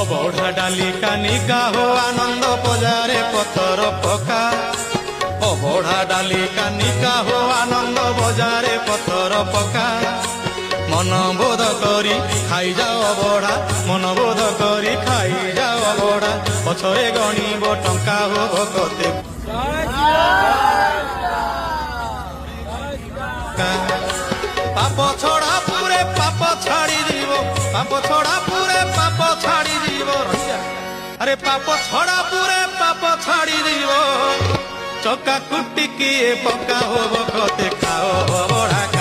অবঢ়া ডালি কানিকা হো আনন্দ বজারে পথর পকা। অবঢ়া ডালি কানিকা হো আনন্দ বজারে পথর পকা। মনবোধ করি খাই যাও অবঢ়া, মনবোধ করি খাই যাও অবঢ়া। পছরে গণিব টঙ্কা হো ভকতে। পাপ ছড়া পুরে পাপ ছাড়ি দিব, পাপ ছড়া পুরে পাপ ছাড়ি দিব। আরে পাপ ছড়া পুরে পাপ ছাড়ি দিব। চকা কুটি কিয়ে পকা হব কতে খাও অবঢ়া।